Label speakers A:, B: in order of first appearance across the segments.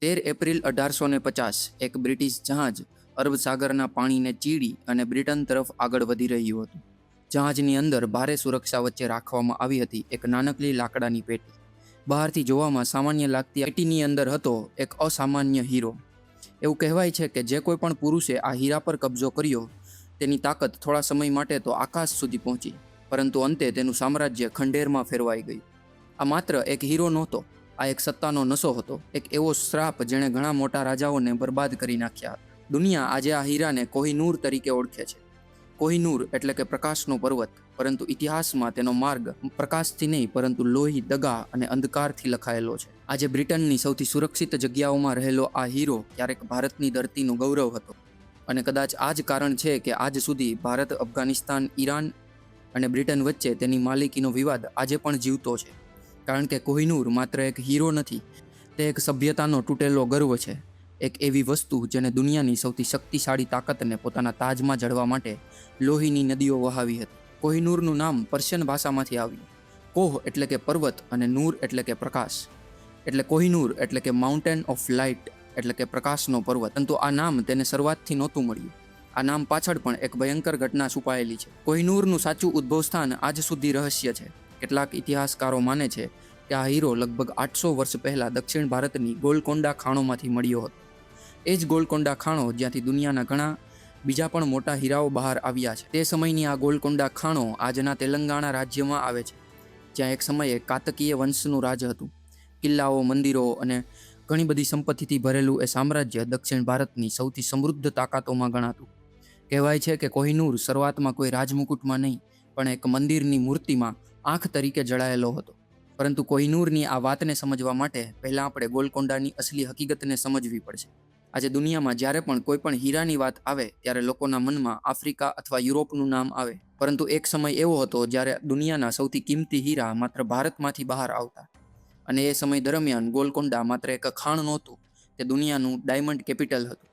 A: 13 April 1850 એક British જહાજ અરબ સાગરના પાણીને ચીડી અને બ્રિટન તરફ આગળ વધી રહ્યું હતું. જહાજની અંદર ભારે સુરક્ષા વચ્ચે રાખવામાં આવી હતી એક નાનકડી લાકડાની પેટી. બહારથી જોવામાં સામાન્ય લાગતી પેટીની અંદર હતો એક અસામાન્ય હીરો. એવું કહેવાય છે કે જે કોઈ પણ પુરુષે આ હીરા પર કબજો કર્યો તેની તાકાત થોડા સમય માટે તો આકાશ સુધી પહોંચી, પરંતુ અંતે તેનું સામ્રાજ્ય ખંડેરમાં ફેરવાઈ ગયું. આ માત્ર એક હીરો નહોતો, આ એક સત્તાનો નશો હતો, એક એવો શ્રાપ જેણે ઘણા મોટા રાજાઓને બરબાદ કરી નાખ્યા. દુનિયા આજે આ હીરાને કોહિનૂર તરીકે ઓળખે છે. કોહિનૂર એટલે કે પ્રકાશનો પર્વત, પરંતુ ઇતિહાસમાં તેનો માર્ગ પ્રકાશથી નહીં પરંતુ લોહી, દગા અને અંધકારથી લખાયેલો છે. આજે બ્રિટનની સૌથી સુરક્ષિત જગ્યાઓમાં રહેલો આ હીરો ક્યારેક ભારતની ધરતીનું ગૌરવ હતો. અને કદાચ આ જ કારણ છે કે આજ સુધી ભારત, અફઘાનિસ્તાન, ઈરાન અને બ્રિટન વચ્ચે તેની માલિકીનો વિવાદ આજે પણ જીવતો છે. કારણ કે કોહિનૂર માત્ર એક હીરો નથી, તે એક સભ્યતાનો તૂટેલો ગર્વ છે. એક એવી વસ્તુ જેને દુનિયાની સૌથી શક્તિશાળી તાકાતને પોતાના તાજમાં જડવા માટે લોહીની નદીઓ વહાવી હતી. કોહિનૂરનું નામ પર્શિયન ભાષામાંથી આવ્યું. કોહ એટલે કે પર્વત અને નૂર એટલે કે પ્રકાશ. એટલે કોહિનૂર એટલે કે માઉન્ટેન ઓફ લાઇટ એટલે કે પ્રકાશનો પર્વત. પરંતુ આ નામ તેને શરૂઆતથી નહોતું મળ્યું. આ નામ પાછળ પણ એક ભયંકર ઘટના છુપાયેલી છે. કોહિનૂરનું સાચું ઉદ્ભવ સ્થાન આજ સુધી રહસ્ય છે. કેટલાક ઇતિહાસકારો માને છે કે આ હીરો લગભગ 800 વર્ષ પહેલા દક્ષિણ ભારતની ગોલકોંડા ખાણોમાંથી મળ્યો હતો. એ જ ગોલકોંડા ખાણો જ્યાંથી દુનિયાના ઘણા બીજા પણ મોટા હીરાઓ બહાર આવ્યા છે. તે સમયની આ ગોલકોંડા ખાણો આજના તેલંગાણા રાજ્યમાં આવે છે, જ્યાં એક સમયે કાતકીય વંશનું રાજ હતું. કિલ્લાઓ, મંદિરો અને ઘણી બધી સંપત્તિથી ભરેલું એ સામ્રાજ્ય દક્ષિણ ભારતની સૌથી સમૃદ્ધ તાકાતોમાં ગણાતું. કહેવાય છે કે કોહિનૂર શરૂઆતમાં કોઈ રાજમુકુટમાં નહીં, પણ એક મંદિરની મૂર્તિમાં આંખ તરીકે જડાયેલો હતો. પરંતુ કોહિનૂરની આ વાતને સમજવા માટે પહેલાં આપણે ગોલકોંડાની અસલી હકીકતને સમજવી પડશે. આજે દુનિયામાં જ્યારે પણ કોઈ પણ હીરાની વાત આવે ત્યારે લોકોના મનમાં આફ્રિકા અથવા યુરોપનું નામ આવે. પરંતુ એક સમય એવો હતો જ્યારે દુનિયાના સૌથી કિંમતી હીરા માત્ર ભારતમાંથી બહાર આવતા. અને એ સમય દરમિયાન ગોલકોંડા માત્ર એક ખાણ નહોતું, તે દુનિયાનું ડાયમંડ કેપિટલ હતું.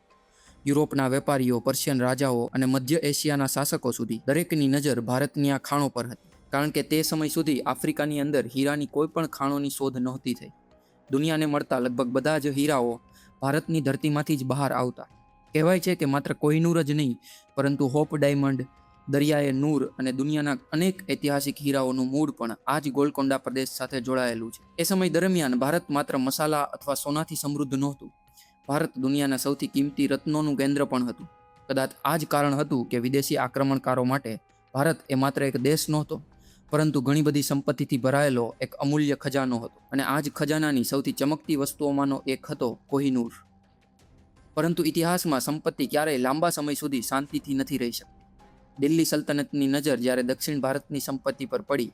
A: યુરોપના વેપારીઓ, પર્શિયન રાજાઓ અને મધ્ય એશિયાના શાસકો સુધી દરેકની નજર ભારતની આ ખાણો પર હતી. કારણ કે તે સમય સુધી આફ્રિકાની અંદર હીરાની કોઈ પણ ખાણોની શોધ નહોતી થઈ. દુનિયાને મળતા લગભગ બધા જ હીરાઓ ભારતની ધરતીમાંથી જ બહાર આવતા. કહેવાય છે કે માત્ર કોહિનૂર જ નહીં, પરંતુ હોપ ડાયમંડ, દરિયાએ નૂર અને દુનિયાના અનેક ઐતિહાસિક હીરાઓનું મૂળ પણ આ જ ગોલકોંડા પ્રદેશ સાથે જોડાયેલું છે. એ સમય દરમિયાન ભારત માત્ર મસાલા અથવા સોનાથી સમૃદ્ધ નહોતું. ભારત દુનિયાના સૌથી કિંમતી રત્નોનું કેન્દ્ર પણ હતું. કદાચ આ જ કારણ હતું કે વિદેશી આક્રમણકારો માટે ભારત એ માત્ર એક દેશ નહોતો, પરંતુ ઘણી બધી સંપત્તિથી ભરાયેલો એક અમૂલ્ય ખજાનો હતો. અને આ જ ખજાનાની સૌથી ચમકતી વસ્તુઓમાંનો એક હતો કોહિનૂર. પરંતુ ઇતિહાસમાં સંપત્તિ ક્યારેય લાંબા સમય સુધી શાંતિથી નથી રહી શકતી. દિલ્હી સલ્તનતની નજર જ્યારે દક્ષિણ ભારતની સંપત્તિ પર પડી,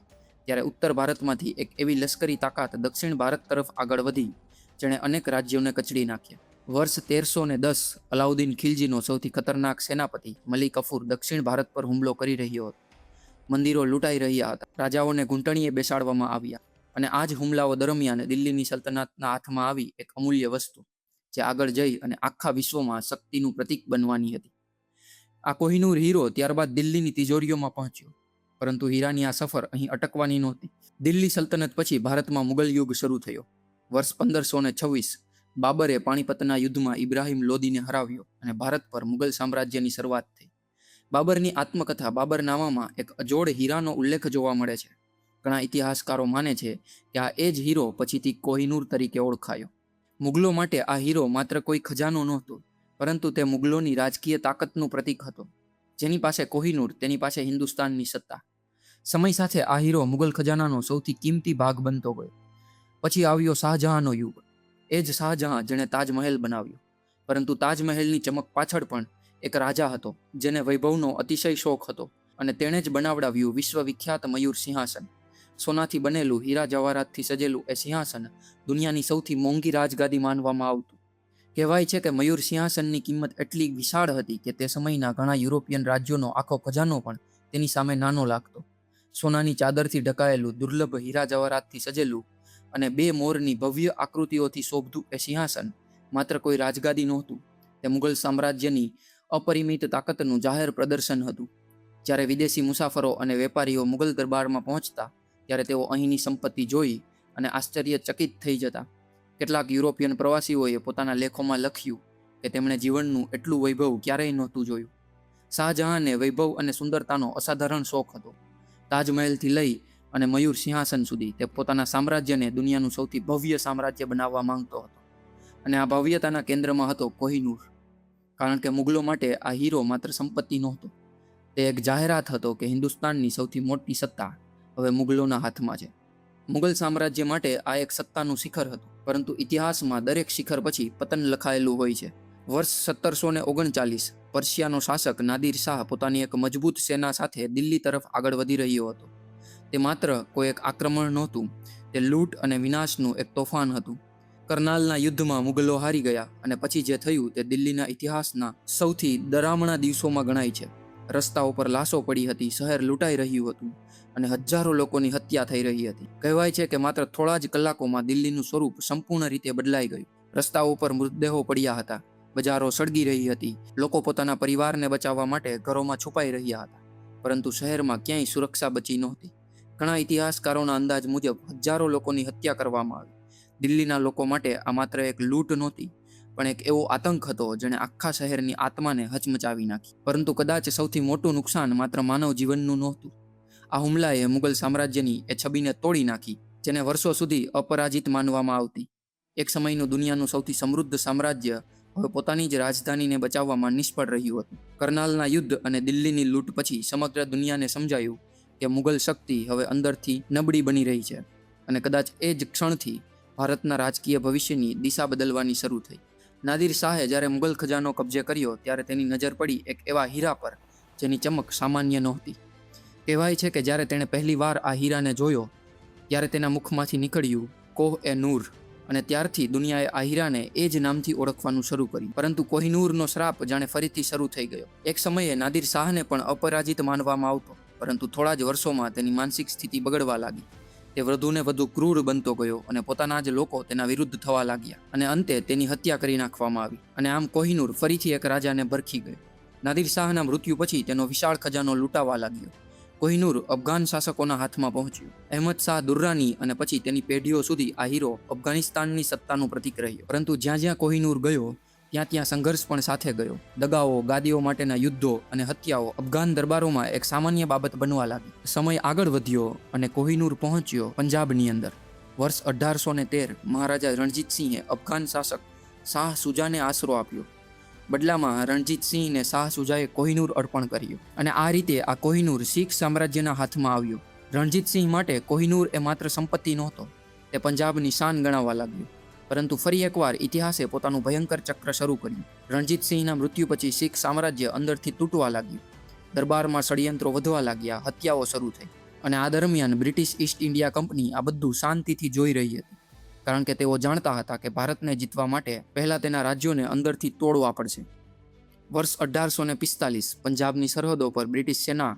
A: ત્યારે ઉત્તર ભારતમાંથી એક એવી લશ્કરી તાકાત દક્ષિણ ભારત તરફ આગળ વધી જેણે અનેક રાજ્યોને કચડી નાખ્યા. વર્ષ 1310 અલાઉદ્દીન ખિલજીનો સૌથી ખતરનાક સેનાપતિ મલિક કફૂર દક્ષિણ ભારત પર હુમલો કરી રહ્યો હતો. મંદિરો લૂંટાઈ રહ્યા હતા, રાજાઓને ઘૂંટણીએ બેસાડવામાં આવ્યા, અને આ જ હુમલાઓ દરમિયાન દિલ્હીની સલ્તનતના હાથમાં આવી એક અમૂલ્ય વસ્તુ, જે આગળ જઈ અને આખા વિશ્વમાં શક્તિનું પ્રતીક બનવાની હતી. આ કોહિનૂર હીરો ત્યારબાદ દિલ્હીની તિજોરીઓમાં પહોંચ્યો. પરંતુ હીરાની આ સફર અહીં અટકવાની નહોતી. દિલ્હી સલ્તનત પછી ભારતમાં મુગલ યુગ શરૂ થયો. વર્ષ 1526 બાબરે પાણીપતના યુદ્ધમાં ઇબ્રાહિમ લોદીને હરાવ્યો અને ભારત પર મુગલ સામ્રાજ્યની શરૂઆત થઈ. બાબરની આત્મકથા બાબરનામામાં એક અજોડ હીરાનો ઉલ્લેખ જોવા મળે છે. ઘણા ઇતિહાસકારો માને છે કે આ એ જ હીરો પછીથી કોહિનૂર તરીકે ઓળખાયો. મુગલો માટે આ હીરો માત્ર કોઈ ખજાનો નહોતો, પરંતુ તે મુગલોની રાજકીય તાકાતનું પ્રતીક હતો. જેની પાસે કોહિનૂર, તેની પાસે હિન્દુસ્તાનની સત્તા. સમય સાથે આ હીરો મુગલ ખજાનાનો સૌથી કિંમતી ભાગ બનતો ગયો. પછી આવ્યો શાહજહાંનો યુગ. એ જ શાહજહાં જેણે તાજમહેલ બનાવ્યો. પરંતુ તાજમહેલની ચમક પાછળ પણ એક રાજા હતો જેને વૈભવનો અતિશય શોખ હતો, અને તેણે જ બનાવડાવ્યું વિશ્વવિખ્યાત મયુર સિંહાસન. સોનાથી બનેલું, હીરા જવાહરાતથી સજેલું એ સિંહાસન દુનિયાની સૌથી મોંઘી રાજગાદી માનવામાં આવતું. કહેવાય છે કે મયુર સિંહાસનની કિંમત એટલી વિશાળ હતી કે તે સમયના ઘણા યુરોપિયન રાજ્યોનો આખો ખજાનો પણ તેની સામે નાનો લાગતો. સોનાની ચાદરથી ઢકાયેલું, દુર્લભ હીરા જવાહરાતથી સજેલું અને 2 મોરની ભવ્ય આકૃતિઓથી શોભતું એ સિંહાસન માત્ર કોઈ રાજગાદી નહોતું, તે મુગલ સામ્રાજ્યની અપરિમિત તાકાતનું જાહેર પ્રદર્શન હતું. જ્યારે વિદેશી મુસાફરો અને વેપારીઓ મુગલ દરબારમાં પહોંચતા, ત્યારે તેઓ અહીંની સંપત્તિ જોઈ અને આશ્ચર્યચકિત થઈ જતા. કેટલાક યુરોપિયન પ્રવાસીઓએ પોતાના લેખોમાં લખ્યું કે તેમણે જીવનનું એટલું વૈભવ ક્યારેય નહોતું જોયું. શાહજહાંને વૈભવ અને સુંદરતાનો અસાધારણ શોખ હતો. તાજમહેલથી લઈ અને મયુર સિંહાસન સુધી તે પોતાના સામ્રાજ્યને દુનિયાનું સૌથી ભવ્ય સામ્રાજ્ય બનાવવા માંગતો હતો. અને આ ભવ્યતાના કેન્દ્રમાં હતો કોહિનૂર. કારણ કે મુગલો માટે આ હીરો માત્ર સંપત્તિ નહોતો, તે એક જાહેરાત હતો કે હિન્દુસ્તાનની સૌથી મોટી સત્તા હવે મુગલોના હાથમાં છે. મુગલ સામ્રાજ્ય માટે આ એક સત્તાનું શિખર હતું, પરંતુ ઇતિહાસમાં દરેક શિખર પછી પતન લખાયેલું હોય છે. વર્ષ 1739 પર્શિયાનો શાસક નાદિર શાહ પોતાની એક મજબૂત સેના સાથે દિલ્હી તરફ આગળ વધી રહ્યો હતો. તે માત્ર કોઈ એક આક્રમણ નહોતું, તે લૂંટ અને વિનાશનું એક તોફાન હતું. કરનાલના યુદ્ધમાં મુગલો હારી ગયા અને પછી જે થયું તે દિલ્હીના ઇતિહાસના સૌથી ડરામણા દિવસોમાં ગણાય છે. રસ્તાઓ પર લાશો પડી હતી, શહેર લૂંટાઈ રહ્યું હતું અને હજારો લોકોની હત્યા થઈ રહી હતી. કહેવાય છે કે માત્ર થોડા જ કલાકોમાં દિલ્હીનું સ્વરૂપ સંપૂર્ણ રીતે બદલાઈ ગયું. રસ્તાઓ પર મૃતદેહો પડ્યા હતા, બજારો સળગી રહી હતી, લોકો પોતાના પરિવારને બચાવવા માટે ઘરોમાં છુપાઈ રહ્યા હતા, પરંતુ શહેરમાં ક્યાંય સુરક્ષા બચી નહોતી. ઘણા ઇતિહાસકારોના અંદાજ મુજબ હજારો લોકોની હત્યા કરવામાં આવી. દિલ્હીના લોકો માટે આ માત્ર એક લૂંટ નહોતી, પણ એક એવો આતંક હતો જેણે આખા શહેરની આત્માને હચમચાવી નાખી. પરંતુ કદાચ સૌથી મોટું નુકસાન માત્ર માનવ જીવનનું નહોતું. આ હુમલાએ મુગલ સામ્રાજ્યની એ છબીને તોડી નાખી, જેને વર્ષો સુધી અપરાજિત માનવામાં આવતી. એક સમયનું દુનિયાનું સૌથી સમૃદ્ધ સામ્રાજ્ય હવે પોતાની જ રાજધાનીને બચાવવામાં નિષ્ફળ રહ્યું હતું. કરનાલના યુદ્ધ અને દિલ્હીની લૂંટ પછી સમગ્ર દુનિયાને સમજાયું કે મુગલ શક્તિ હવે અંદરથી નબળી બની રહી છે, અને કદાચ એ જ ક્ષણથી ભારતના રાજકીય ભવિષ્યની દિશા બદલવાની શરૂ થઈ. નાદિર શાહે જ્યારે મુગલ ખજાનો કબજે કર્યો ત્યારે તેની નજર પડી એક એવા હીરા પર જેની ચમક સામાન્ય નહોતી. કહેવાય છે કે જ્યારે તેણે પહેલીવાર આ હીરાને જોયો ત્યારે તેના મુખમાંથી નીકળ્યું કોહ-એ-નૂર, અને ત્યારથી દુનિયાએ આ હીરાને એ જ નામથી ઓળખવાનું શરૂ કર્યું. પરંતુ કોહિનૂરનો શ્રાપ જાણે ફરીથી શરૂ થઈ ગયો. એક સમયે નાદિર શાહને પણ અપરાજિત માનવામાં આવતો, પરંતુ થોડા જ વર્ષોમાં તેની માનસિક સ્થિતિ બગડવા લાગી. તે વધુને વધુ ક્રૂર બનતો ગયો અને પોતાના જ લોકો તેના વિરુદ્ધ થવા લાગ્યા, અને અંતે તેની હત્યા કરી નાખવામાં આવી. અને આમ કોહિનૂર ફરીથી એક રાજાને ભરખી ગયો. નાદિર શાહના મૃત્યુ પછી તેનો વિશાળ ખજાનો લૂંટાવા લાગ્યો. કોહિનૂર અફઘાન શાસકોના હાથમાં પહોંચ્યું. અહેમદ શાહ દુર્રાની અને પછી તેની પેઢીઓ સુધી આ હીરો અફઘાનિસ્તાનની સત્તાનું પ્રતીક રહ્યો. પરંતુ જ્યાં જ્યાં કોહિનૂર ગયો ત્યાં ત્યાં સંઘર્ષ પણ સાથે ગયો. દગાઓ, ગાદીઓ માટેના યુદ્ધો અને હત્યાઓ અફઘાન દરબારોમાં એક સામાન્ય બાબત બનવા લાગી. સમય આગળ વધ્યો અને કોહિનૂર પહોંચ્યો પંજાબની અંદર. વર્ષ 1813 મહારાજા રણજીતસિંહે અફઘાન શાસક શાહ સુજાને આશરો આપ્યો. બદલામાં રણજીતસિંહને શાહ સુજાએ કોહિનૂર અર્પણ કર્યો, અને આ રીતે આ કોહિનૂર શીખ સામ્રાજ્યના હાથમાં આવ્યો. રણજીતસિંહ માટે કોહિનૂર એ માત્ર સંપત્તિ નહોતો, તે પંજાબની શાન ગણાવા લાગ્યો. પરંતુ ફરી એકવાર ઇતિહાસે પોતાનું ભયંકર ચક્ર શરૂ કર્યું. રણજીતસિંહના મૃત્યુ પછી શીખ સામ્રાજ્ય અંદરથી તૂટવા લાગ્યું. દરબારમાં ષડયંત્રો વધવા લાગ્યા, હત્યાઓ શરૂ થઈ, અને આ દરમિયાન બ્રિટિશ ઈસ્ટ ઇન્ડિયા કંપની આ બધું શાંતિથી જોઈ રહી હતી, કારણ કે તેઓ જાણતા હતા કે ભારતને જીતવા માટે પહેલા તેના રાજ્યોને અંદરથી તોડવા પડશે. વર્ષ 1845 પંજાબની સરહદો પર બ્રિટિશ સેના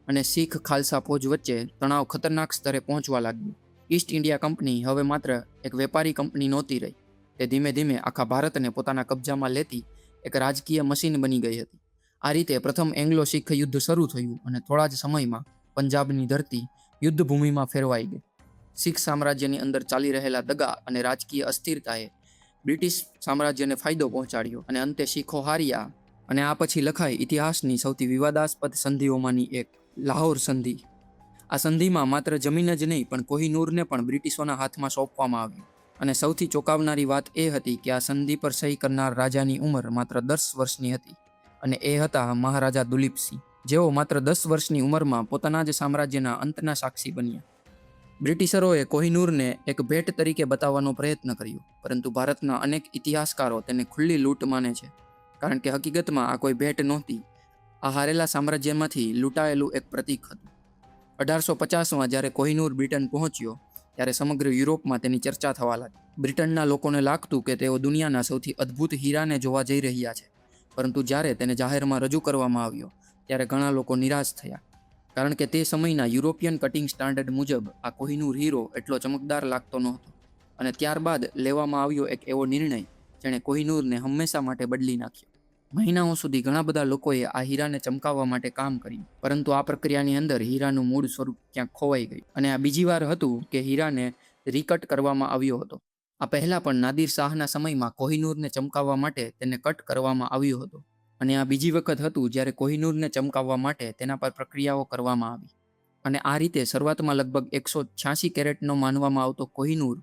A: અને શીખ ખાલસા ફૌજ વચ્ચે તણાવ ખતરનાક સ્તરે પહોંચવા લાગ્યું. ઈસ્ટ ઇન્ડિયા કંપની હવે માત્ર એક વેપારી કંપની નહોતી રહી, તે ધીમે ધીમે આખા ભારતને પોતાના કબજામાં લેતી એક રાજકીય મશીન બની ગઈ હતી. આ રીતે પ્રથમ એંગ્લો શીખ યુદ્ધ શરૂ થયું અને થોડા જ સમયમાં પંજાબની ધરતી યુદ્ધ ભૂમિમાં ફેરવાઈ ગઈ. શીખ સામ્રાજ્યની અંદર ચાલી રહેલા દગા અને રાજકીય અસ્થિરતાએ બ્રિટિશ સામ્રાજ્યને ફાયદો પહોંચાડ્યો, અને અંતે શીખો હાર્યા. અને આ પછી લખાઈ ઇતિહાસની સૌથી વિવાદાસ્પદ સંધિઓમાંની એક, લાહોર સંધિ. આ સંધિમાં માત્ર જમીન જ નહીં પણ કોહિનૂરને પણ બ્રિટિશોના હાથમાં સોંપવામાં આવ્યું. અને સૌથી ચોંકાવનારી વાત એ હતી કે આ સંધિ પર સહી કરનાર રાજાની ઉંમર માત્ર 10 વર્ષની હતી, અને એ હતા મહારાજા દુલીપસિંહ, જેઓ માત્ર 10 વર્ષની ઉંમરમાં પોતાના જ સામ્રાજ્યના અંતના સાક્ષી બન્યા. બ્રિટિશરોએ કોહિનૂરને એક ભેટ તરીકે બતાવવાનો પ્રયત્ન કર્યો, પરંતુ ભારતના અનેક ઇતિહાસકારો તેને ખુલ્લી લૂંટ માને છે, કારણ કે હકીકતમાં આ કોઈ ભેટ નહોતી. આ હારેલા સામ્રાજ્યમાંથી લૂંટાયેલું એક પ્રતીક હતું. 1850માં જ્યારે કોહિનૂર બ્રિટન પહોંચ્યો ત્યારે સમગ્ર યુરોપમાં તેની ચર્ચા થવા લાગી. બ્રિટનના લોકોને લાગતું કે તેઓ દુનિયાના સૌથી અદ્ભુત હીરાને જોવા જઈ રહ્યા છે, પરંતુ જ્યારે તેને જાહેરમાં રજૂ કરવામાં આવ્યો ત્યારે ઘણા લોકો નિરાશ થયા, કારણ કે તે સમયના યુરોપિયન કટિંગ સ્ટાન્ડર્ડ મુજબ આ કોહિનૂર હીરો એટલો ચમકદાર લાગતો નહોતો. અને ત્યારબાદ લેવામાં આવ્યો એક એવો નિર્ણય જેણે કોહિનૂરને હંમેશા માટે બદલી નાખ્યો. મહિનાઓ સુધી ઘણા બધા લોકોએ આ હીરાને ચમકાવવા માટે કામ કર્યું, પરંતુ આ પ્રક્રિયાની અંદર હીરાનું મૂળ સ્વરૂપ ક્યાંક ખોવાઈ ગયું. અને આ બીજી વાર હતું કે હીરાને રીકટ કરવામાં આવ્યો હતો. આ પહેલાં પણ નાદિર શાહના સમયમાં કોહિનૂરને ચમકાવવા માટે તેને કટ કરવામાં આવ્યું હતું, અને આ બીજી વખત હતું જ્યારે કોહિનૂરને ચમકાવવા માટે તેના પર પ્રક્રિયાઓ કરવામાં આવી. અને આ રીતે શરૂઆતમાં લગભગ 186 કેરેટનો માનવામાં આવતો કોહિનૂર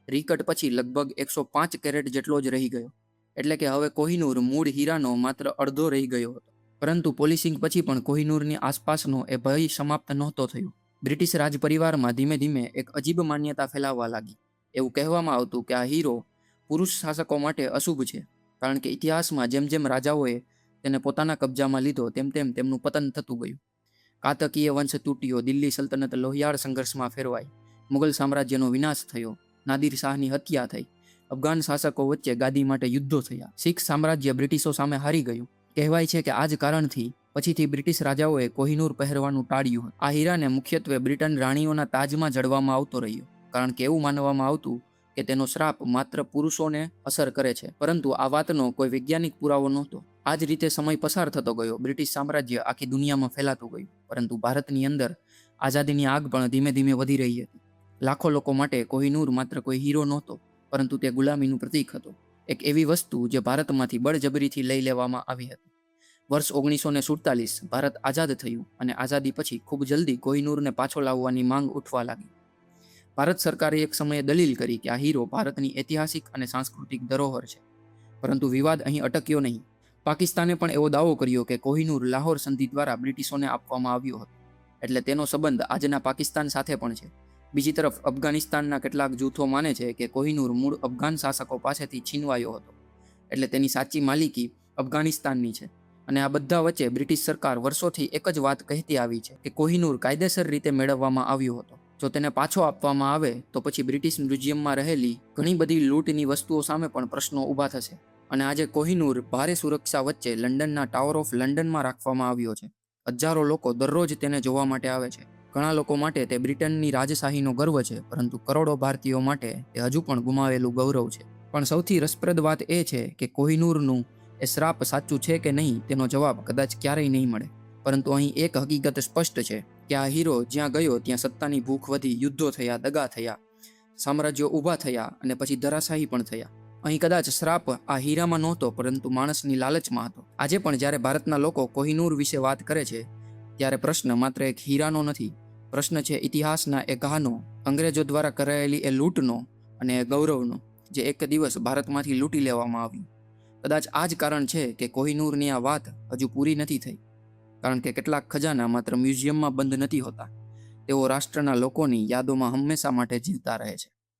A: રીકટ પછી લગભગ 105 કેરેટ જેટલો જ રહી ગયો. એટલે કે હવે કોહિનૂર મૂળ હીરાનો માત્ર અડધો રહી ગયો હતો. પરંતુ પોલિશિંગ પછી પણ કોહિનૂરની આસપાસનો એ ભય સમાપ્ત નહોતો થયો. બ્રિટિશ રાજ પરિવારમાં ધીમે ધીમે એક અજીબ માન્યતા ફેલાવવા લાગી. એવું કહેવામાં આવતું કે આ હીરો પુરુષ શાસકો માટે અશુભ છે, કારણ કે ઇતિહાસમાં જેમ જેમ રાજાઓએ તેને પોતાના કબજામાં લીધો તેમ તેમ તેમનું પતન થતું ગયું. કાતકીય વંશ તૂટ્યો, દિલ્હી સલ્તનત લોહિયાળ સંઘર્ષમાં ફેરવાઈ, મુગલ સામ્રાજ્યનો વિનાશ થયો, નાદિર શાહની હત્યા થઈ, અફઘાન શાસકો વચ્ચે ગાદી માટે યુદ્ધો થયા, શીખ સામ્રાજ્ય બ્રિટિશો સામે હારી ગયું. કહેવાય છે કે આ જ કારણથી પછીથી બ્રિટિશ રાજાઓએ કોહિનૂર પહેરવાનું ટાળ્યું હતું. આ હીરાને મુખ્યત્વે બ્રિટન રાણીઓના તાજમાં જડવામાં આવતો રહ્યો, કારણ કે એવું માનવામાં આવતું કે તેનો શ્રાપ માત્ર પુરુષોને અસર કરે છે. પરંતુ આ વાતનો કોઈ વૈજ્ઞાનિક પુરાવો નહોતો. આ જ રીતે સમય પસાર થતો ગયો. બ્રિટિશ સામ્રાજ્ય આખી દુનિયામાં ફેલાતું ગયું, પરંતુ ભારતની અંદર આઝાદીની આગ પણ ધીમે ધીમે વધી રહી હતી. લાખો લોકો માટે કોહિનૂર માત્ર કોઈ હીરો નહોતો, પરંતુ તે ગુલામીનું પ્રતીક હતું. એક એવી વસ્તુ જે ભારતમાંથી બળજબરીથી લઈ લેવામાં આવી હતી. વર્ષ 1947 ભારત આઝાદ થયું, અને આઝાદી પછી ખૂબ જલ્દી કોહિનૂરને પાછો લાવવાની માંગ ઉઠવા લાગી. ભારત સરકારે એક સમયે દલીલ કરી કે આ હીરો ભારતની ઐતિહાસિક અને સાંસ્કૃતિક ધરોહર છે. પરંતુ વિવાદ અહીં અટક્યો નહીં. પાકિસ્તાને પણ એવો દાવો કર્યો કે કોહિનૂર લાહોર સંધિ દ્વારા બ્રિટિશોને આપવામાં આવ્યો હતો, એટલે તેનો સંબંધ આજના પાકિસ્તાન સાથે પણ છે. બીજી તરફ અફઘાનિસ્તાનના કેટલાક જૂથો માને છે કે કોહિનૂર મૂળ અફઘાન શાસકો પાસેથી છીનવાયો હતો, એટલે તેની સાચી માલિકી અફઘાનિસ્તાનની છે. અને આ બધા વચ્ચે બ્રિટિશ સરકાર વર્ષોથી એક જ વાત કહેતી આવી છે કે કોહિનૂર કાયદેસર રીતે મેળવવામાં આવ્યો હતો. જો તેને પાછો આપવામાં આવે તો પછી બ્રિટિશ મ્યુઝિયમમાં રહેલી ઘણી બધી લૂંટની વસ્તુઓ સામે પણ પ્રશ્નો ઊભા થશે. અને આજે કોહિનૂર ભારે સુરક્ષા વચ્ચે લંડનના ટાવર ઓફ લંડનમાં રાખવામાં આવ્યો છે. હજારો લોકો દરરોજ તેને જોવા માટે આવે છે. ઘણા લોકો માટે તે બ્રિટનની રાજશાહીનો ગર્વ છે, પરંતુ કરોડો ભારતીયો માટે તે હજુ પણ ગુમાવેલું ગૌરવ છે. પણ સૌથી રસપ્રદ વાત એ છે કે કોહિનૂરનું એ શ્રાપ સાચું છે કે નહીં તેનો જવાબ કદાચ ક્યારેય નહીં મળે. પરંતુ અહીં એક હકીકત સ્પષ્ટ છે કે આ હીરો જ્યાં ગયો ત્યાં સત્તાની ભૂખ વધી, યુદ્ધો થયા, દગા થયા, સામ્રાજ્યો ઊભા થયા અને પછી ધરાશાયી પણ થયા. અહીં કદાચ શ્રાપ આ હીરામાં નહોતો, પરંતુ માણસની લાલચમાં હતો. આજે પણ જ્યારે ભારતના લોકો કોહિનૂર વિશે વાત કરે છે, ત્યારે પ્રશ્ન માત્ર એક હીરાનો નથી. પ્રશ્ન છે ઇતિહાસના એ ઘાનો, અંગ્રેજો દ્વારા કરાયેલી એ લૂંટનો અને એ ગૌરવનો, જે એક દિવસ ભારતમાંથી લૂંટી લેવામાં આવ્યું. કદાચ આ જ કારણ છે કે કોહિનૂરની આ વાત હજુ પૂરી નથી થઈ, કારણ કે કેટલાક ખજાના માત્ર મ્યુઝિયમમાં બંધ નથી હોતા, તેઓ રાષ્ટ્રના લોકોની યાદોમાં હંમેશા માટે જીવતા રહે છે.